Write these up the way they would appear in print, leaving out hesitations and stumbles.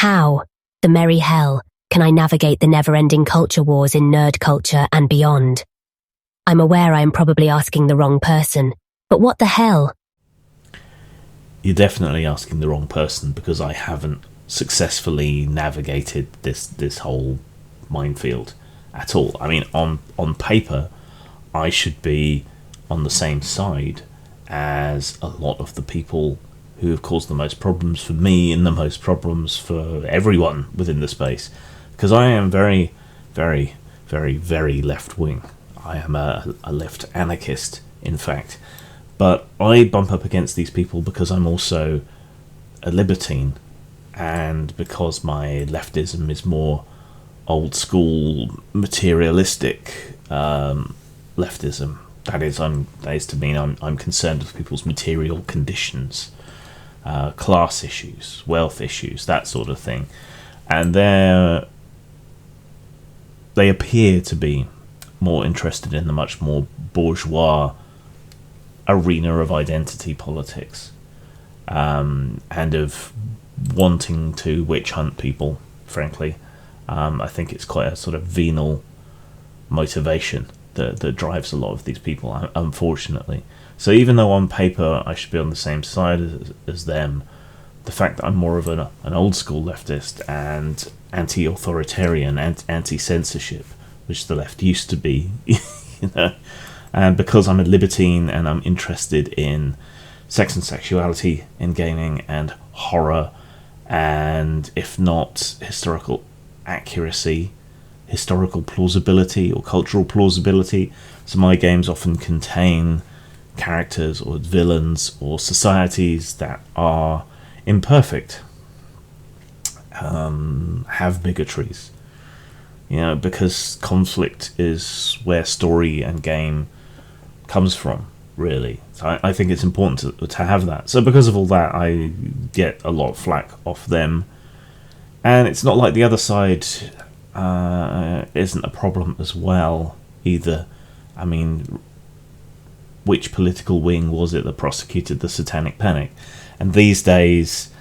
How, the merry hell, can I navigate the never-ending culture wars in nerd culture and beyond? I'm aware I am probably asking the wrong person, but what the hell? You're definitely asking the wrong person, because I haven't successfully navigated this whole minefield at all. I mean, on paper, I should be on the same side as a lot of the people who have caused the most problems for me and the most problems for everyone within the space, because I am very, very, very, very left-wing. I am a left anarchist, in fact. But I bump up against these people because I'm also a libertine, and because my leftism is more old school, materialistic leftism. That is to mean I'm concerned with people's material conditions, class issues, wealth issues, that sort of thing. And they appear to be more interested in the much more bourgeois arena of identity politics, and of wanting to witch hunt people, frankly. I think it's quite a sort of venal motivation that drives a lot of these people, unfortunately. So even though on paper I should be on the same side as them, the fact that I'm more of an old school leftist and anti-authoritarian and anti-censorship, which the left used to be, and because I'm a libertine and I'm interested in sex and sexuality in gaming and horror, and if not historical accuracy, historical plausibility or cultural plausibility. So my games often contain characters or villains or societies that are imperfect, have bigotries, because conflict is where story and game comes from, really. So I think it's important to have that. So because of all that, I get a lot of flack off them. And it's not like the other side isn't a problem as well, either. I mean, which political wing was it that prosecuted the Satanic Panic? And these days,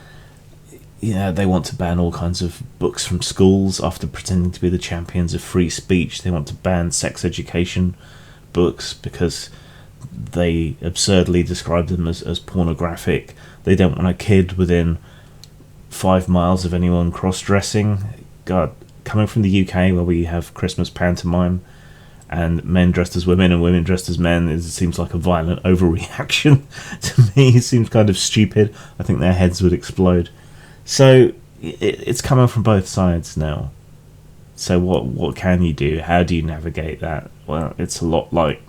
they want to ban all kinds of books from schools after pretending to be the champions of free speech. They want to ban sex education books because they absurdly describe them as pornographic. They don't want a kid within 5 miles of anyone cross-dressing. God, coming from the UK, where we have Christmas pantomime and men dressed as women and women dressed as men, it seems like a violent overreaction to me. It seems kind of stupid. I think their heads would explode. So it's coming from both sides now. So what can you do? How do you navigate that? Well, it's a lot like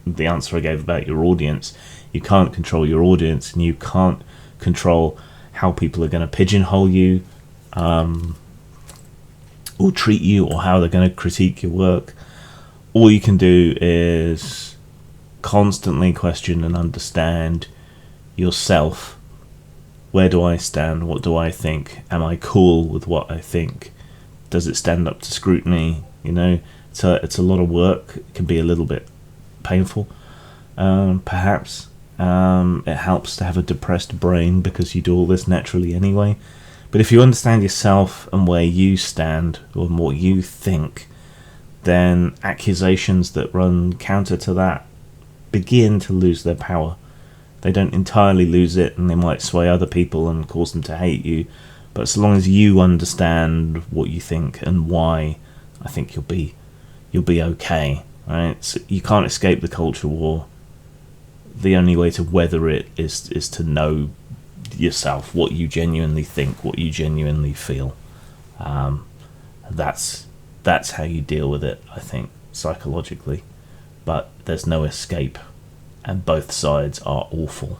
the answer I gave about your audience. You can't control your audience, and you can't control how people are going to pigeonhole you, or treat you, or how they're going to critique your work. All you can do is constantly question and understand yourself. Where do I stand? What do I think? Am I cool with what I think? Does it stand up to scrutiny? It's a lot of work. It can be a little bit painful, perhaps. It helps to have a depressed brain because you do all this naturally anyway. But if you understand yourself and where you stand or what you think, then accusations that run counter to that begin to lose their power. They don't entirely lose it, and they might sway other people and cause them to hate you. But as long as you understand what you think and why, I think you'll be okay, right? So you can't escape the culture war. The only way to weather it is to know yourself, what you genuinely think, what you genuinely feel. That's how you deal with it, I think, psychologically. But there's no escape, and both sides are awful.